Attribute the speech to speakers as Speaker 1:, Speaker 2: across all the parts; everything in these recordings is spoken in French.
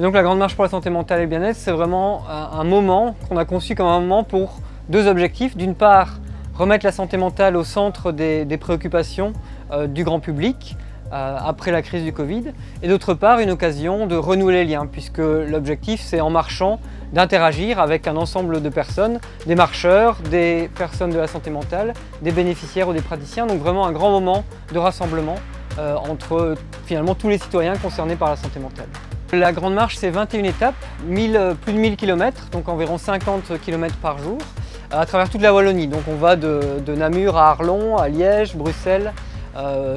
Speaker 1: Donc la Grande Marche pour la santé mentale et le bien-être, c'est vraiment un moment qu'on a conçu comme un moment pour deux objectifs. D'une part, remettre la santé mentale au centre des préoccupations du grand public après la crise du Covid. Et d'autre part, une occasion de renouer les liens, puisque l'objectif, c'est en marchant, d'interagir avec un ensemble de personnes, des marcheurs, des personnes de la santé mentale, des bénéficiaires ou des praticiens. Donc vraiment un grand moment de rassemblement entre finalement tous les citoyens concernés par la santé mentale. La Grande Marche, c'est 21 étapes, plus de 1000 km, donc environ 50 km par jour, à travers toute la Wallonie. Donc on va de Namur à Arlon, à Liège, Bruxelles,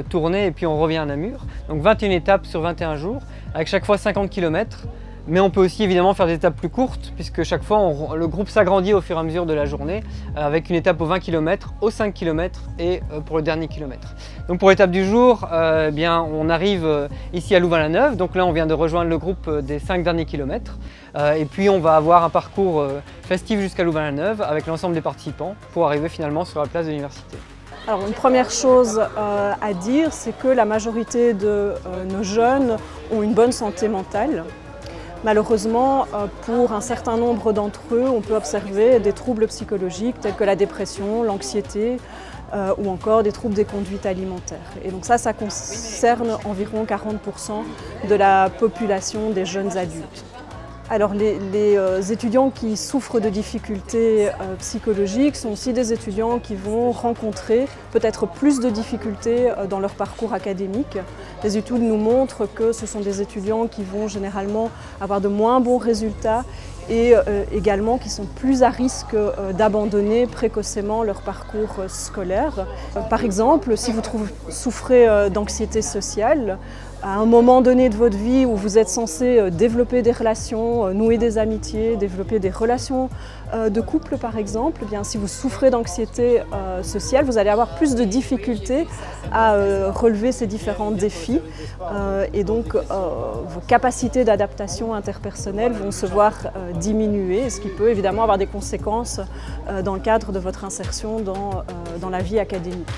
Speaker 1: Tournai et puis on revient à Namur. Donc 21 étapes sur 21 jours, avec chaque fois 50 km. Mais on peut aussi évidemment faire des étapes plus courtes, puisque chaque fois le groupe s'agrandit au fur et à mesure de la journée, avec une étape aux 20 km, aux 5 km et pour le dernier kilomètre. Donc pour l'étape du jour, on arrive ici à Louvain-la-Neuve, donc là on vient de rejoindre le groupe des 5 derniers kilomètres. Et puis on va avoir un parcours festif jusqu'à Louvain-la-Neuve avec l'ensemble des participants pour arriver finalement sur la place de l'université.
Speaker 2: Alors une première chose à dire, c'est que la majorité de nos jeunes ont une bonne santé mentale. Malheureusement, pour un certain nombre d'entre eux, on peut observer des troubles psychologiques tels que la dépression, l'anxiété ou encore des troubles des conduites alimentaires. Et donc ça concerne environ 40% de la population des jeunes adultes. Alors les étudiants qui souffrent de difficultés psychologiques sont aussi des étudiants qui vont rencontrer peut-être plus de difficultés dans leur parcours académique. Les études nous montrent que ce sont des étudiants qui vont généralement avoir de moins bons résultats et également qui sont plus à risque d'abandonner précocement leur parcours scolaire. Par exemple, si vous souffrez d'anxiété sociale, à un moment donné de votre vie où vous êtes censé développer des relations, nouer des amitiés, développer des relations de couple par exemple, eh bien, si vous souffrez d'anxiété sociale, vous allez avoir plus de difficultés à relever ces différents défis et donc vos capacités d'adaptation interpersonnelle vont se voir diminuer, ce qui peut évidemment avoir des conséquences dans le cadre de votre insertion dans la vie académique.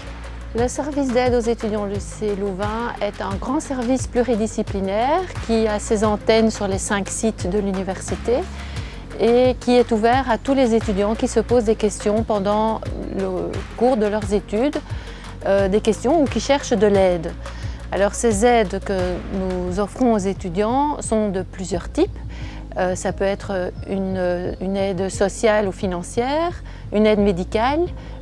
Speaker 3: Le service d'aide aux étudiants au lycée Louvain est un grand service pluridisciplinaire qui a ses antennes sur les 5 sites de l'université et qui est ouvert à tous les étudiants qui se posent des questions pendant le cours de leurs études, des questions ou qui cherchent de l'aide. Alors ces aides que nous offrons aux étudiants sont de plusieurs types. Ça peut être une aide sociale ou financière, une aide médicale,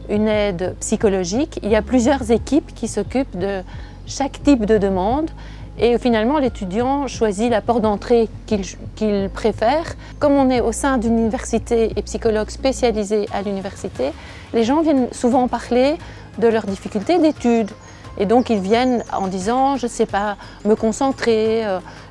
Speaker 3: une aide psychologique. Il y a plusieurs équipes qui s'occupent de chaque type de demande et finalement l'étudiant choisit la porte d'entrée qu'il préfère. Comme on est au sein d'une université et psychologue spécialisé à l'université, les gens viennent souvent parler de leurs difficultés d'études. Et donc ils viennent en disant « je ne sais pas me concentrer,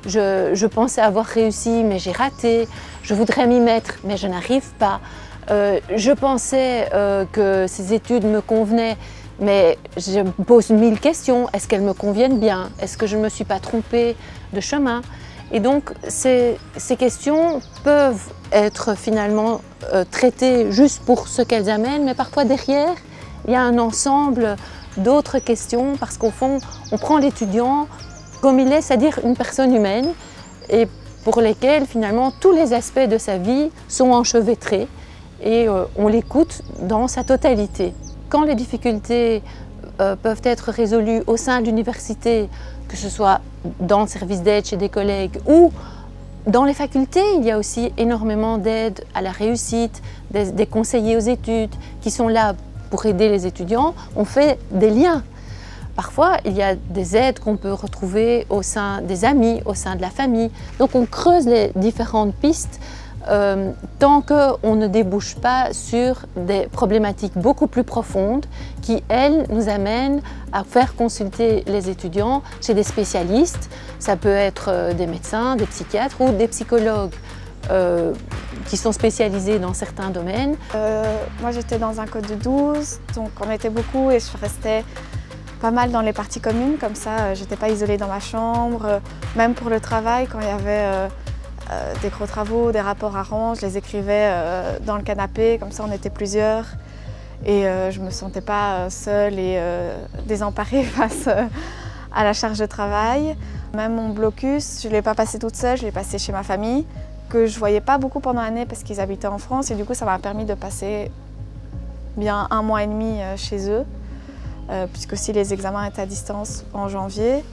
Speaker 3: je pensais avoir réussi mais j'ai raté, je voudrais m'y mettre mais je n'arrive pas, je pensais que ces études me convenaient mais je me pose 1000 questions, est-ce qu'elles me conviennent bien? Est-ce que je ne me suis pas trompée de chemin ?» Et donc ces questions peuvent être finalement traitées juste pour ce qu'elles amènent, mais parfois derrière il y a un ensemble d'autres questions parce qu'au fond, on prend l'étudiant comme il est, c'est-à-dire une personne humaine et pour lesquelles finalement tous les aspects de sa vie sont enchevêtrés et on l'écoute dans sa totalité. Quand les difficultés peuvent être résolues au sein de l'université, que ce soit dans le service d'aide chez des collègues ou dans les facultés, il y a aussi énormément d'aide à la réussite, des conseillers aux études qui sont là pour aider les étudiants, on fait des liens. Parfois, il y a des aides qu'on peut retrouver au sein des amis, au sein de la famille. Donc on creuse les différentes pistes tant qu'on ne débouche pas sur des problématiques beaucoup plus profondes qui, elles, nous amènent à faire consulter les étudiants chez des spécialistes. Ça peut être des médecins, des psychiatres ou des psychologues qui sont spécialisés dans certains domaines.
Speaker 4: Moi j'étais dans un code de 12, donc on était beaucoup et je restais pas mal dans les parties communes, comme ça j'étais pas isolée dans ma chambre. Même pour le travail, quand il y avait des gros travaux, des rapports à rendre, je les écrivais dans le canapé, comme ça on était plusieurs. Et je me sentais pas seule et désemparée face à la charge de travail. Même mon blocus, je ne l'ai pas passé toute seule, je l'ai passé chez ma famille, que je ne voyais pas beaucoup pendant l'année parce qu'ils habitaient en France et du coup ça m'a permis de passer bien 1 mois et demi chez eux, puisque aussi les examens étaient à distance en janvier.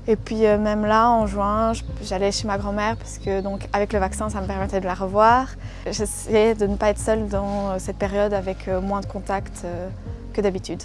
Speaker 4: Et puis même là, en juin, j'allais chez ma grand-mère parce que donc, avec le vaccin, ça me permettait de la revoir. J'essayais de ne pas être seule dans cette période avec moins de contacts que d'habitude.